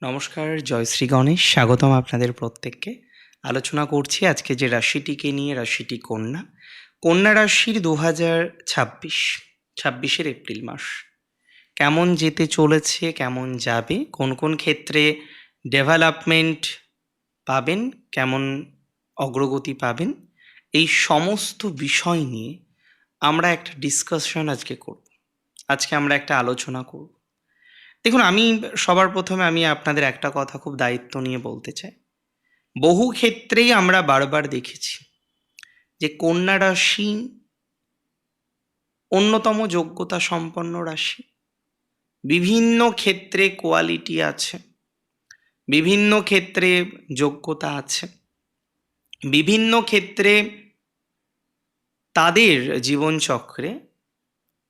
নমস্কার, জয়শ্রী গণেশ। স্বাগতম আপনাদের প্রত্যেককে। আলোচনা করছি আজকে যে রাশিটিকে নিয়ে, রাশিটি কন্যা। কন্যা রাশির 2026 এপ্রিল মাস কেমন যেতে চলেছে, কেমন যাবে, কোন কোন ক্ষেত্রে ডেভেলপমেন্ট পাবেন, কেমন অগ্রগতি পাবেন, এই সমস্ত বিষয় নিয়ে আমরা একটা ডিসকাশন আজকে করব। আজকে আমরা একটা আলোচনা করব। দেখুন, সবার প্রথমে আমি আপনাদের একটা কথা খুব দায়িত্ব নিয়ে বলতে চাই। বহু ক্ষেত্রেই আমরা বারবার দেখেছি যে কন্যা রাশি অন্যতম যোগ্যতা সম্পন্ন রাশি। বিভিন্ন ক্ষেত্রে কোয়ালিটি আছে, বিভিন্ন ক্ষেত্রে যোগ্যতা আছে, বিভিন্ন ক্ষেত্রে তাদের জীবনচক্রে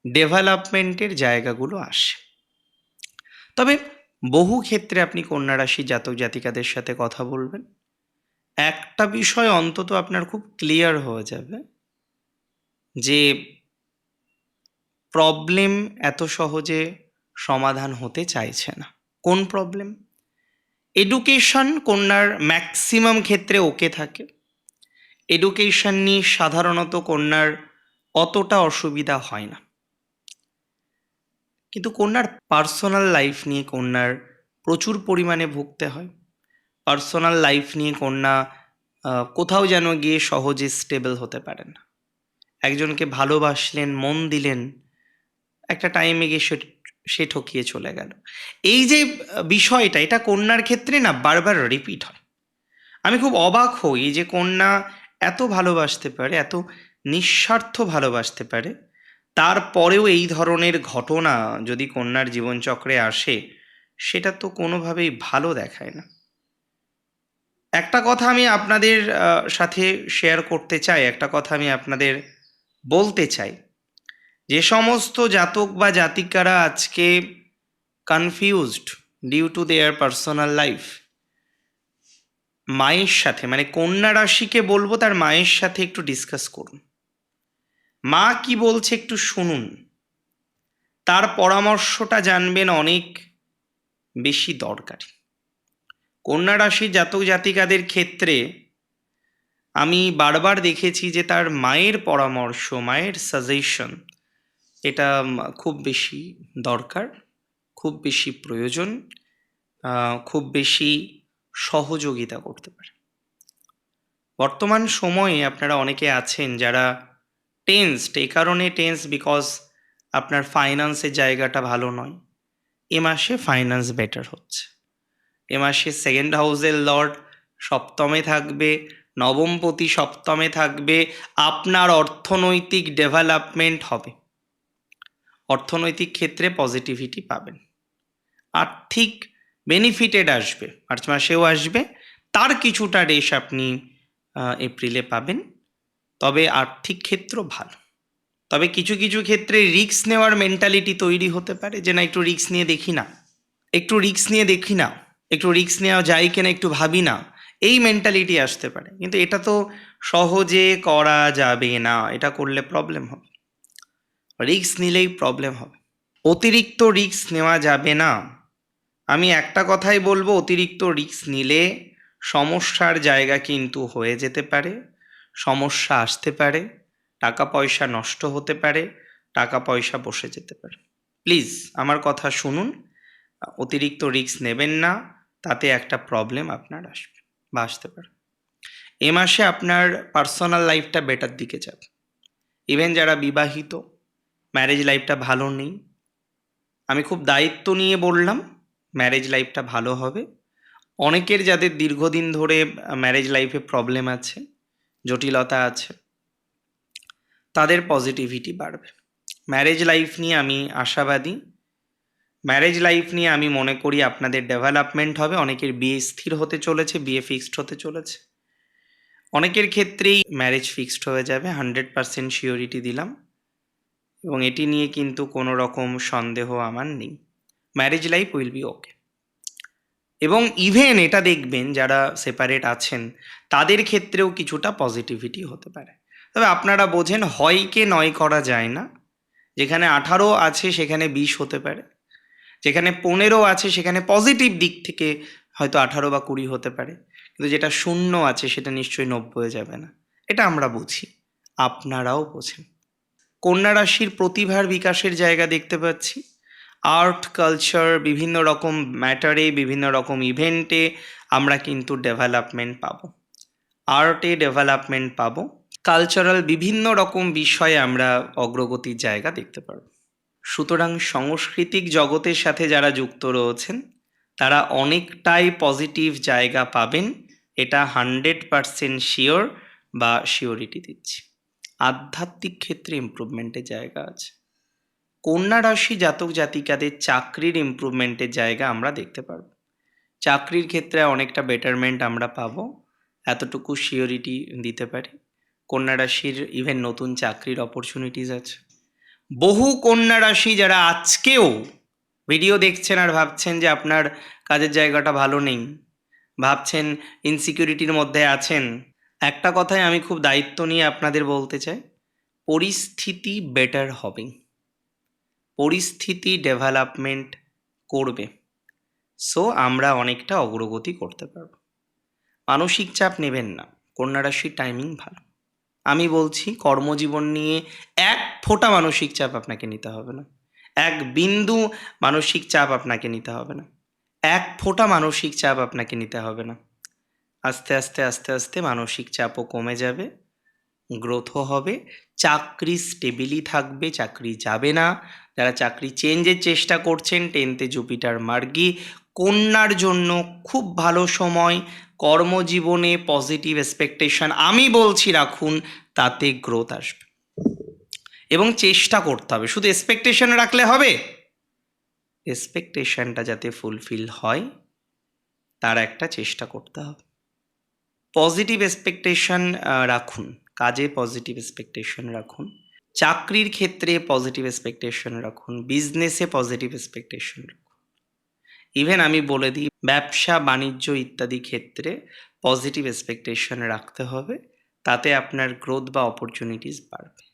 ডেভেলপমেন্টের জায়গাগুলো আসে। তবে বহু ক্ষেত্রে আপনি কন্যা রাশি জাতক জাতিকাদের সাথে কথা বলবেন, একটা বিষয় অন্তত আপনার খুব ক্লিয়ার হয়ে যাবে যে প্রবলেম এত সহজে সমাধান হতে চাইছে না। কোন প্রবলেম? এডুকেশন কন্যার ম্যাক্সিমাম ক্ষেত্রে ওকে থাকে। এডুকেশন নিয়ে সাধারণত কন্যার অতটা অসুবিধা হয় না, কিন্তু কন্যার পার্সোনাল লাইফ নিয়ে কন্যার প্রচুর পরিমাণে ভুগতে হয়। পার্সোনাল লাইফ নিয়ে কন্যা কোথাও যেন গিয়ে সহজে স্টেবল হতে পারে না। একজনকে ভালোবাসলেন, মন দিলেন, একটা টাইমে গিয়ে সে ঠকিয়ে চলে গেল। এই যে বিষয়টা, এটা কন্যার ক্ষেত্রে না বারবার রিপিট হয়। আমি খুব অবাক হই যে কন্যা এত ভালোবাসতে পারে, এত নিঃস্বার্থ ভালোবাসতে পারে, তারপরেও এই ধরনের ঘটনা যদি কন্যার জীবনচক্রে আসে, সেটা তো কোনোভাবেই ভালো দেখায় না। একটা কথা আমি আপনাদের সাথে শেয়ার করতে চাই, একটা কথা আমি আপনাদের বলতে চাই। যে সমস্ত জাতক বা জাতিকারা আজকে confused due to their personal life, মায়ের সাথে, মানে কন্যা রাশিকে বলবো তার মায়ের সাথে একটু ডিসকাস করুন। মা কি বলছে একটু শুনুন, তার পরামর্শটা জানবেন অনেক বেশি দরকারি। কন্যা রাশির জাতক জাতিকাদের ক্ষেত্রে আমি বারবার দেখেছি যে তার মায়ের পরামর্শ, মায়ের সাজেশন, এটা খুব বেশি দরকার, খুব বেশি প্রয়োজন, খুব বেশি সহযোগিতা করতে পারে। বর্তমান সময়ে আপনারা অনেকে আছেন যারা টেন্সড। এই কারণে টেন্স বিকজ আপনার ফাইন্যান্সের জায়গাটা ভালো নয়। এ মাসে ফাইন্যান্স বেটার হচ্ছে। এ মাসে সেকেন্ড হাউসের লর্ড সপ্তমে থাকবে, নবমপতি সপ্তমে থাকবে। আপনার অর্থনৈতিক ডেভেলপমেন্ট হবে, অর্থনৈতিক ক্ষেত্রে পজিটিভিটি পাবেন, আর্থিক বেনিফিটেড আসবে, মার্চ মাসেও আসবে। তার কিছুটা রেশ আপনি এপ্রিলে পাবেন। তবে আর্থিক ক্ষেত্র ভালো। তবে কিছু কিছু ক্ষেত্রে রিস্ক নেওয়ার মেন্টালিটি তৈরি হতে পারে যে না, একটু রিস্ক নিয়ে দেখি না, একটু রিস্ক নিয়ে দেখি না, একটু রিস্ক নেওয়া যায় কিনা একটু ভাবি না, এই মেন্টালিটি আসতে পারে। কিন্তু এটা তো সহজে করা যাবে না, এটা করলে প্রবলেম হবে, রিস্ক নিলেই প্রবলেম হবে। অতিরিক্ত রিস্ক নেওয়া যাবে না। আমি একটা কথাই বলবো, অতিরিক্ত রিস্ক নিলে সমস্যার জায়গা কিন্তু হয়ে যেতে পারে, সমস্যা আসতে পারে, টাকা পয়সা নষ্ট হতে পারে, টাকা পয়সা বসে যেতে পারে। প্লিজ আমার কথা শুনুন, অতিরিক্ত রিস্ক নেবেন না, তাতে একটা প্রবলেম আপনার আসবে বা আসতে পারে। এ মাসে আপনার পার্সোনাল লাইফটা বেটার দিকে যাবে। ইভেন যারা বিবাহিত, ম্যারেজ লাইফটা ভালো নেই, আমি খুব দায়িত্ব নিয়ে বললাম, ম্যারেজ লাইফটা ভালো হবে। অনেকের যাদের দীর্ঘদিন ধরে ম্যারেজ লাইফে প্রবলেম আছে, জটিলতা আছে, তাদের পজিটিভিটি বাড়বে। ম্যারেজ লাইফ নিয়ে আমি আশাবাদী। ম্যারেজ লাইফ নিয়ে আমি মনে করি আপনাদের ডেভেলপমেন্ট হবে। অনেকের বিয়ে স্থির হতে চলেছে, বিয়ে ফিক্সড হতে চলেছে। অনেকের ক্ষেত্রেই ম্যারেজ ফিক্সড হয়ে যাবে, 100% শিওরিটি দিলাম। এবং এটি নিয়ে কিন্তু কোনো রকম সন্দেহ আমার নেই। ম্যারেজ লাইফ উইল বি ওকে। এবং ইভেন এটা দেখবেন যারা সেপারেট আছেন তাদের ক্ষেত্রেও কিছুটা পজিটিভিটি হতে পারে। তবে আপনারা বোঝেন, হয়কে নয় করা যায় না। যেখানে 18 আছে সেখানে 20 হতে পারে, যেখানে 15 আছে সেখানে পজিটিভ দিক থেকে হয়তো 18 বা 20 হতে পারে, কিন্তু যেটা শূন্য আছে সেটা নিশ্চয়ই 90 যাবে না। এটা আমরা বুঝি, আপনারাও বোঝেন। কন্যা রাশির প্রতিভার বিকাশের জায়গা দেখতে পাচ্ছি। আর্ট কালচার বিভিন্ন রকম ম্যাটারে, বিভিন্ন রকম ইভেন্টে আমরা কিন্তু ডেভেলপমেন্ট পাবো, আর্টে ডেভেলপমেন্ট পাবো, কালচারাল বিভিন্ন রকম বিষয়ে আমরা অগ্রগতির জায়গা দেখতে পারবো। সুতরাং সাংস্কৃতিক জগতের সাথে যারা যুক্ত রয়েছেন তারা অনেকটাই পজিটিভ জায়গা পাবেন, এটা 100% শিওর বা শিওরিটি দিচ্ছি। আধ্যাত্মিক ক্ষেত্রে ইমপ্রুভমেন্টের জায়গা আছে। কন্যা রাশি জাতক জাতিকাদের চাকরির ইমপ্রুভমেন্টের জায়গা আমরা দেখতে পারবো। চাকরির ক্ষেত্রে অনেকটা বেটারমেন্ট আমরা পাবো, এতটুকু শিওরিটি দিতে পারি। কন্যা রাশির ইভেন নতুন চাকরির অপরচুনিটিস আছে। বহু কন্যা রাশি যারা আজকেও ভিডিও দেখছেন আর ভাবছেন যে আপনার কাজের জায়গাটা ভালো নেই, ভাবছেন ইনসিকিউরিটির মধ্যে আছেন, একটা কথাই আমি খুব দায়িত্ব নিয়ে আপনাদের বলতে চাই, পরিস্থিতি বেটার হবে, পরিস্থিতি ডেভেলপমেন্ট করবে। সো আমরা অনেকটা অগ্রগতি করতে পারবো। মানসিক চাপ নেবেন না, কন্যা রাশির টাইমিং ভালো। আমি বলছি কর্মজীবন নিয়ে এক ফোঁটা মানসিক চাপ আপনাকে নিতে হবে না, এক বিন্দু মানসিক চাপ আপনাকে নিতে হবে না, এক ফোঁটা মানসিক চাপ আপনাকে নিতে হবে না। আস্তে আস্তে আস্তে আস্তে মানসিক চাপও কমে যাবে, গ্রোথও হবে, চাকরি স্টেবিলি থাকবে, চাকরি যাবে না। যারা চাকরি চেঞ্জের চেষ্টা করছেন, 10th জুপিটার মার্গী, কন্যার জন্য খুব ভালো সময়। কর্মজীবনে পজিটিভ এক্সপেকটেশন আমি বলছি রাখুন, তাতে গ্রোথ আসবে। এবং চেষ্টা করতে হবে, শুধু এক্সপেকটেশন রাখলে হবে? এক্সপেকটেশনটা যাতে ফুলফিল হয় তার একটা চেষ্টা করতে হবে। পজিটিভ এক্সপেকটেশন রাখুন, কাজে পজিটিভ এক্সপেকটেশন রাখুন, চাকরির ক্ষেত্রে পজিটিভ এক্সপেকটেশন রাখুন, বিজনেসে পজিটিভ এক্সপেকটেশন রাখুন। ইভেন আমি বলে দিই, ব্যবসা বাণিজ্য ইত্যাদি ক্ষেত্রে পজিটিভ এক্সপেকটেশন রাখতে হবে, তাতে আপনার গ্রোথ বা অপরচুনিটিস বাড়বে।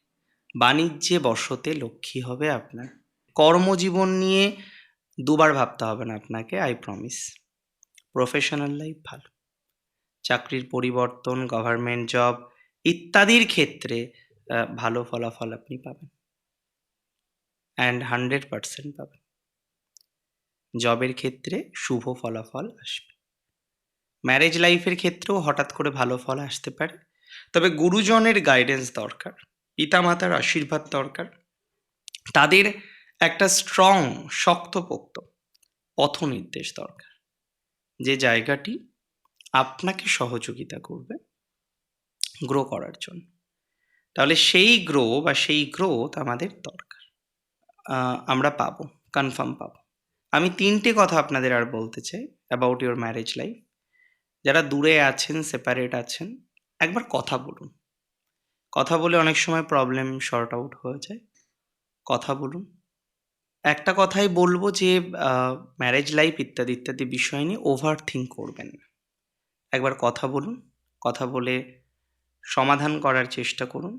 বাণিজ্যে বশতে লক্ষ্মী হবে আপনার। কর্মজীবন নিয়ে দুবার ভাবতে হবে না আপনাকে, আই প্রমিস। প্রফেশনাল লাইফ ভালো, চাকরির পরিবর্তন, গভর্নমেন্ট জব ইত্যাদির ক্ষেত্রে ভালো ফলাফল আপনি পাবেন, অ্যান্ড 100% পাবেন। জবের ক্ষেত্রে শুভ ফলাফল আসবে। ম্যারেজ লাইফের ক্ষেত্রেও হঠাৎ করে ভালো ফল আসতে পারে, তবে গুরুজনের গাইডেন্স দরকার, পিতামাতার আশীর্বাদ দরকার, তাদের একটা স্ট্রং শক্তপোক্ত পথ নির্দেশ দরকার, যে জায়গাটি আপনাকে সহযোগিতা করবে গ্রো করার জন্য। তাহলে সেই গ্রো বা সেই গ্রোথ আমাদের দরকার, আমরা পাবো, কনফার্ম পাবো। আমি 3টে কথা আপনাদের আর বলতে চাই অ্যাবাউট ইউর ম্যারেজ লাইফ। যারা দূরে আছেন, সেপারেট আছেন, একবার কথা বলুন। কথা বলে অনেক সময় প্রবলেম শর্ট আউট হয়ে যায়। কথা বলুন। একটা কথাই বলবো যে ম্যারেজ লাইফ ইত্যাদি ইত্যাদি বিষয় নিয়ে ওভার থিঙ্ক করবেন না। একবার কথা বলুন, কথা বলে সমাধান করার চেষ্টা করুন।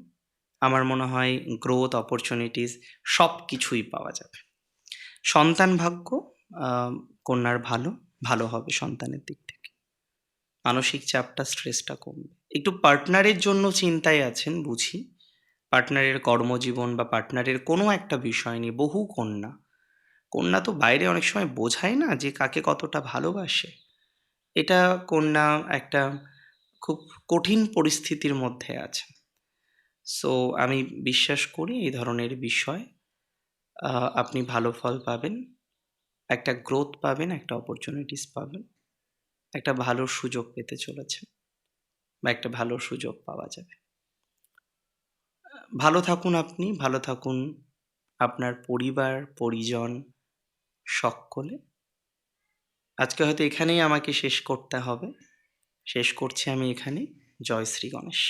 আমার মনে হয় গ্রোথ, অপরচুনিটিস সব কিছুই পাওয়া যাবে। সন্তান ভাগ্য কন্যার ভালো ভালো হবে সন্তানের দিক থেকে। মানসিক চাপটা, স্ট্রেসটা কমবে। একটু পার্টনারের জন্য চিন্তায় আছেন বুঝি, পার্টনারের কর্মজীবন বা পার্টনারের কোনো একটা বিষয় নিয়ে। বহু কন্যা, কন্যা তো বাইরে অনেক সময় বোঝায় না যে কাকে কতটা ভালোবাসে। এটা কন্যা একটা খুব কঠিন পরিস্থিতির মধ্যে আছে। সো আমি বিশ্বাস করি এই ধরনের বিষয় আপনি ভালো ফল পাবেন, একটা গ্রোথ পাবেন, একটা অপরচুনিটিস পাবেন, একটা ভালো সুযোগ পেতে চলেছেন বা একটা ভালো সুযোগ পাওয়া যাবে। ভালো থাকুন আপনি, ভালো থাকুন আপনার পরিবার পরিজন সকলে। আজকে হয়তো এখানেই আমাকে শেষ করতে হবে, শেষ করছি আমি এখানেই। জয় শ্রী গণেশ।